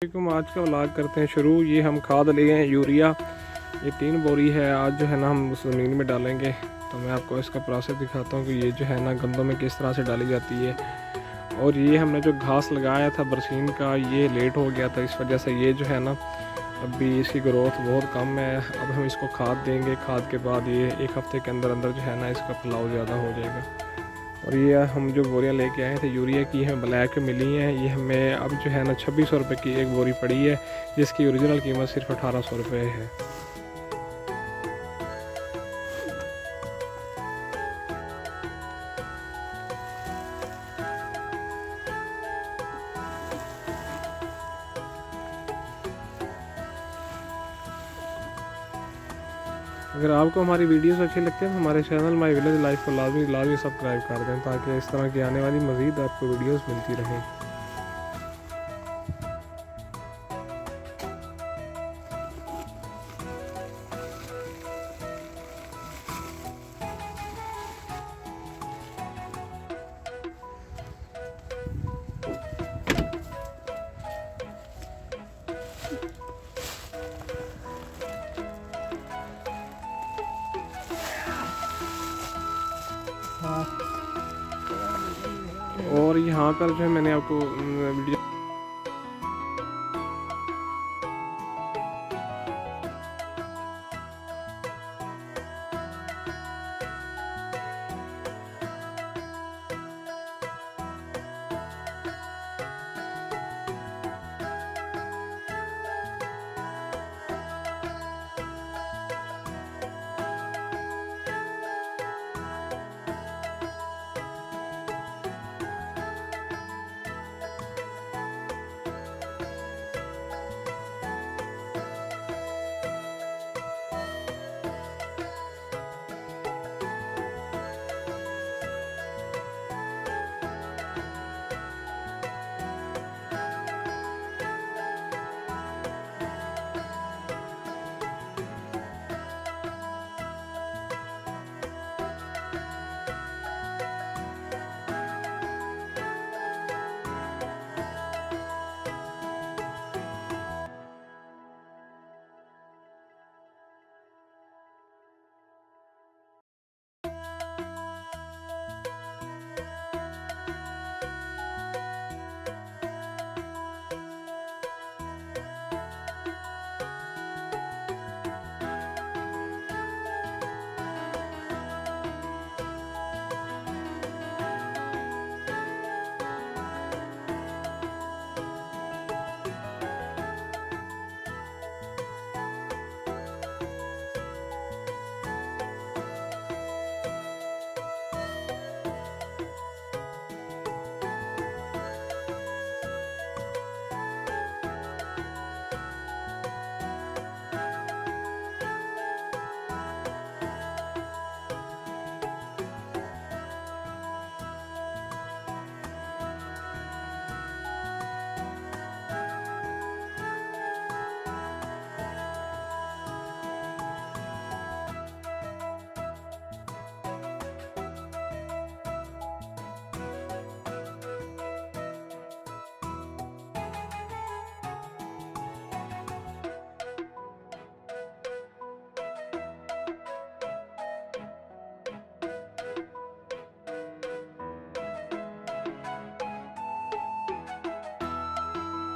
आज का व्लॉग करते हैं शुरू। ये हम खाद लिए हैं यूरिया, ये 3 बोरी है। आज जो है ना हम उस ज़मीन में डालेंगे, तो मैं आपको इसका प्रोसेस दिखाता हूँ कि ये जो है ना गंदों में किस तरह से डाली जाती है। और ये हमने जो घास लगाया था बरसीन का, ये लेट हो गया था, इस वजह से ये जो है ना अभी इसकी ग्रोथ बहुत कम है। अब हम इसको खाद देंगे, खाद के बाद ये 1 हफ्ते के अंदर अंदर जो है ना इसका फैलाव ज़्यादा हो जाएगा। और ये हम जो बोरियां लेके आए थे यूरिया की, हमें ब्लैक मिली हैं। ये हमें अब जो है ना 2600 रुपये की एक बोरी पड़ी है, जिसकी ओरिजिनल कीमत सिर्फ 1800 रुपये है। अगर आपको हमारी वीडियोस अच्छी लगती है तो हमारे चैनल माई विलेज लाइफ को लाजमी सब्सक्राइब कर दें, ताकि इस तरह की आने वाली मज़ीद आपको वीडियोस मिलती रहें। और यहाँ पर जो है मैंने आपको वीडियो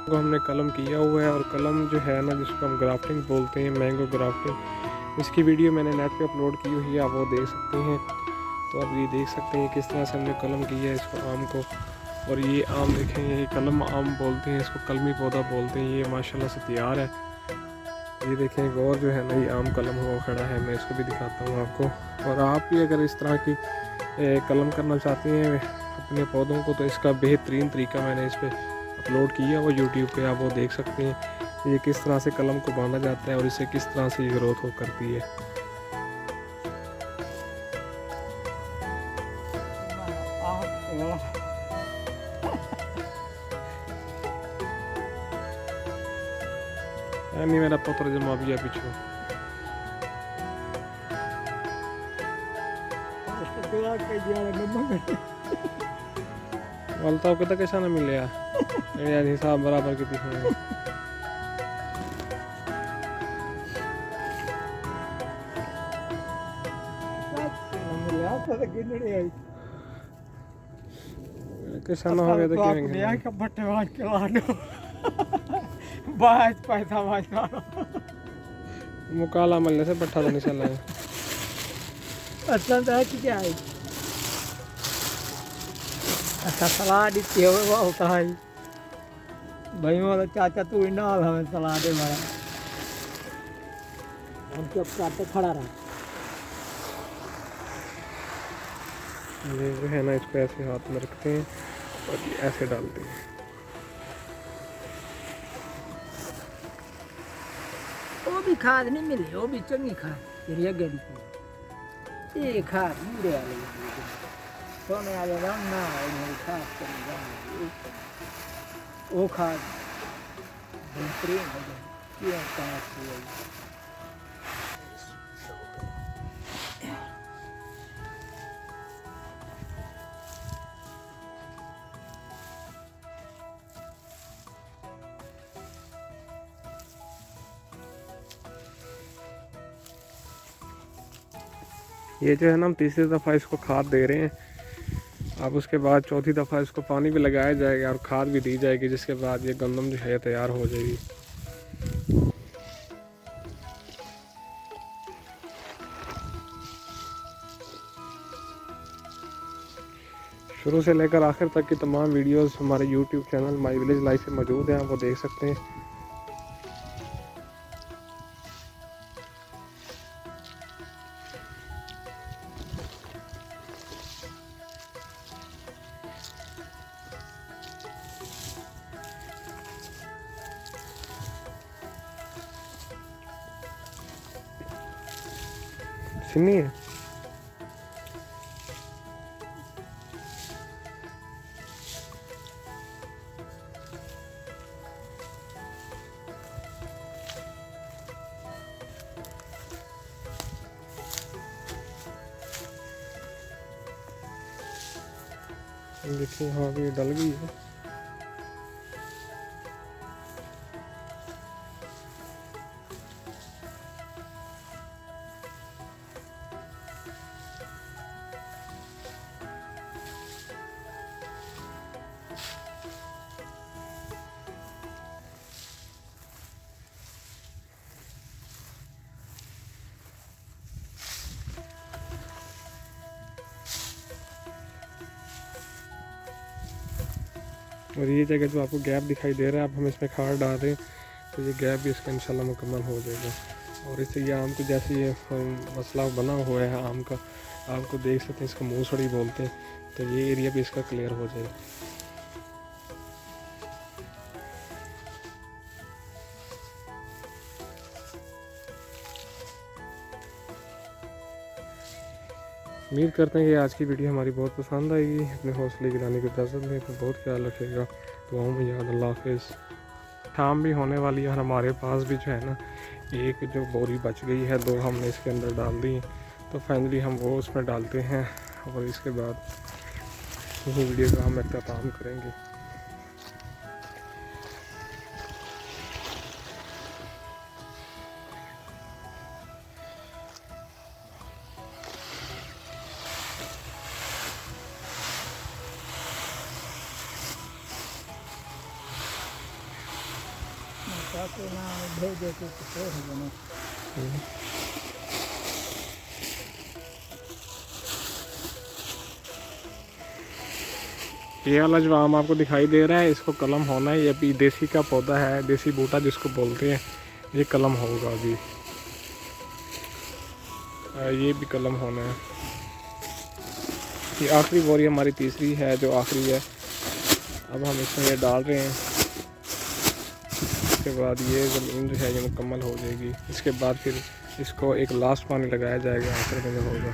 को हमने कलम किया हुआ है। और कलम जो है ना जिसको हम ग्राफ्टिंग बोलते हैं, मैंगो ग्राफ्टिंग, इसकी वीडियो मैंने नेट पे अपलोड की हुई है, आप वो देख सकते हैं। तो आप ये देख सकते हैं किस तरह से हमने कलम किया है इसको, आम को। और ये आम देखें, ये कलम आम बोलते हैं इसको, कलमी पौधा बोलते हैं। ये माशाल्लाह से तैयार है। ये देखें एक और जो है ना ये आम कलम हुआ खड़ा है, मैं इसको भी दिखाता हूँ आपको। और आप भी अगर इस तरह की कलम करना चाहते हैं अपने पौधों को, तो इसका बेहतरीन तरीका मैंने इस पर अपलोड किया वो यूट्यूब पे, आप वो देख सकते हैं ये किस तरह से कलम को बांधा जाता है और इसे किस तरह से ये ग्रोथ हो करती है। नहीं मेरा पुत्र जमा भी पीछू वालता को तो कैसा ना मिले यार हिसाब बराबर की तो गिनने आई किसान होवे तो आप ले आए कब बट्टे मार के लानो बाज पैसा बाज लानो मुकाला मलने से पट्ठा तो नहीं चला है। अच्छा तो है कि क्या है अच्छा सलाद इतने हुए वो होता है भाई वाला चाचा तू इन्ना हमें सलाद दे मारा हम चुप करते खड़ा रहा ये जो है ना इसको ऐसे हाथ में रखते हैं और ये ऐसे डालते हैं। वो भी खाद नहीं मिली वो भी चंगी खाद तेरी गली की ये खाद मुझे वाले सोने वाले रंग ना मेरी खाद चली जाए वो खाद बेहतरीन हो गई क्यों कहाँ से ये जो है ना हम तीसरी दफ़ा इसको खाद दे रहे हैं। अब उसके बाद चौथी दफ़ा इसको पानी भी लगाया जाएगा और खाद भी दी जाएगी, जिसके बाद ये गंदम जो है तैयार हो जाएगी। शुरू से लेकर आखिर तक की तमाम वीडियोस हमारे YouTube channel my village life में मौजूद हैं, आप वो देख सकते हैं। सिन्नी है देखिए, हाँ भी डल गई है। और ये जगह जो आपको गैप दिखाई दे रहा है, अब हम इसमें खाद डाल रहे हैं तो ये गैप भी इसका इंशाल्लाह मुकम्मल हो जाएगा। और इससे ये आम को जैसे ये मसला बना हुआ है आम का, आपको देख सकते हैं, इसको मूसड़ी बोलते हैं, तो ये एरिया भी इसका क्लियर हो जाएगा। उम्मीद करते हैं कि आज की वीडियो हमारी बहुत पसंद आएगी। अपने हौसले गिराने की इजाज़त में अपना बहुत ख्याल रखिएगा। दुआओं में याद। अल्लाह हाफ़िज़। शाम भी होने वाली है और हमारे पास भी जो है ना एक जो बोरी बच गई है, 2 हमने इसके अंदर डाल दी, तो फाइनली हम वो उसमें डालते हैं और इसके बाद यही वीडियो का हम अख्ताम करेंगे। भेज देते तो हो ये वाला जो आम आपको दिखाई दे रहा है, इसको कलम होना है। ये अभी देसी का पौधा है, देसी बूटा जिसको बोलते हैं, ये कलम होगा अभी। ये भी कलम होना है। ये आखिरी बोरी हमारी तीसरी है जो आखिरी है। अब हम इसमें ये डाल रहे हैं, इसके बाद ये ज़मीन जो है ये मुकम्मल हो जाएगी। इसके बाद फिर इसको एक लास्ट पानी लगाया जाएगा आखिर में जो होगा।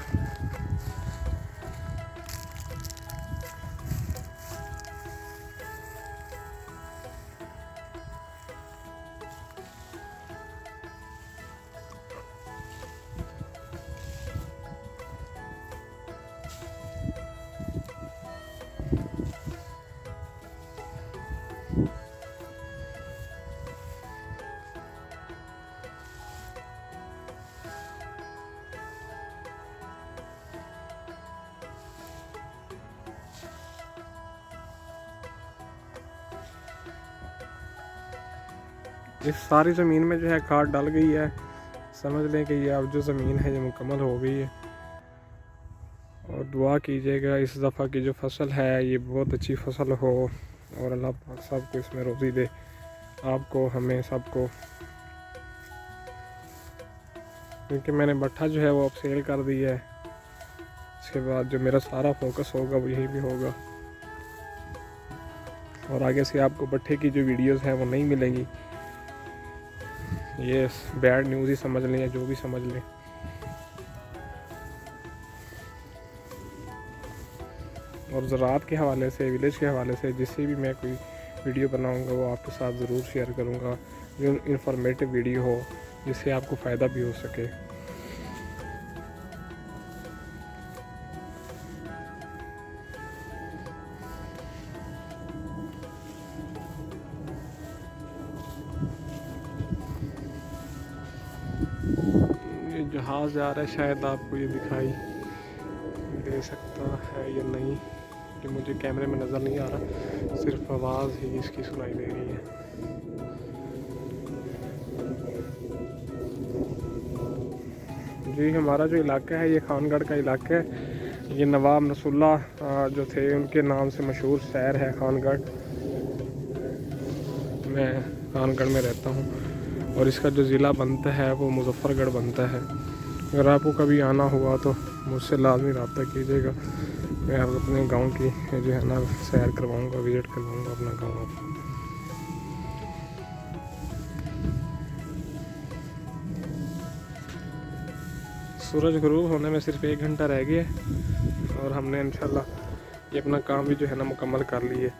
इस सारी ज़मीन में जो है खाद डल गई है। समझ लें कि ये अब जो ज़मीन है ये मुकम्मल हो गई है। और दुआ कीजिएगा इस दफ़ा की जो फसल है ये बहुत अच्छी फसल हो और अल्लाह पाक सबको इसमें रोज़ी दे, आपको, हमें, सबको। क्योंकि मैंने भट्ठा जो है वो अब सेल कर दिया है। इसके बाद जो मेरा सारा फोकस होगा वो यही भी होगा और आगे से आपको भट्ठे की जो वीडियोस हैं वो नहीं मिलेंगी। ये बैड न्यूज़ ही समझ लें या जो भी समझ लें। और ज़राअत के हवाले से, विलेज के हवाले से जिससे भी मैं कोई वीडियो बनाऊंगा वो आपके साथ ज़रूर शेयर करूंगा, जो इंफॉर्मेटिव वीडियो हो जिससे आपको फ़ायदा भी हो सके। ये जहाज़ जा रहा है, शायद आपको ये दिखाई दे सकता है या नहीं, कि मुझे कैमरे में नज़र नहीं आ रहा, सिर्फ आवाज़ ही इसकी सुनाई दे रही है। जी, हमारा जो इलाका है ये खानगढ़ का इलाका है। ये नवाब रसूलुल्लाह जो थे उनके नाम से मशहूर शहर है खानगढ़। मैं खानगढ़ में रहता हूँ और इसका जो ज़िला बनता है वो मुजफ्फरगढ़ बनता है। अगर आपको कभी आना हुआ तो मुझसे लाजमी रब्ता कीजिएगा। मैं अपने गांव की जो है ना सैर करवाऊँगा, विज़िट करवाऊँगा अपना गांव। सूरज गुरूब होने में सिर्फ 1 घंटा रह गया और हमने इंशाल्लाह ये अपना काम भी जो है ना मुकम्मल कर लिए।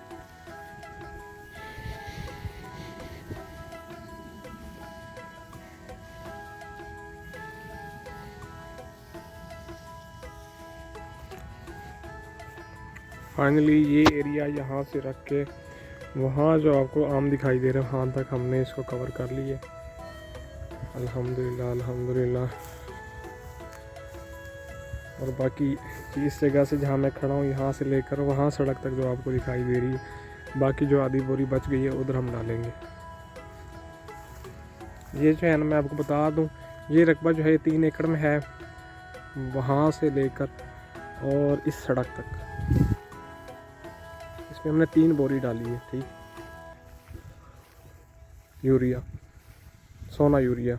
फाइनली ये एरिया यहाँ से रख के वहाँ जो आपको आम दिखाई दे रहा है वहाँ तक हमने इसको कवर कर लिए। अल्हम्दुलिल्लाह अल्हम्दुलिल्लाह। और बाकी इस जगह से जहाँ मैं खड़ा हूँ यहाँ से लेकर वहाँ सड़क तक जो आपको दिखाई दे रही है, बाकी जो आधी बोरी बच गई है उधर हम डालेंगे। ये जो है ना मैं आपको बता दूँ, ये रकबा जो है 3 एकड़ में है, वहाँ से लेकर और इस सड़क तक। इसमें हमने 3 बोरी डाली है, ठीक, यूरिया, सोना यूरिया।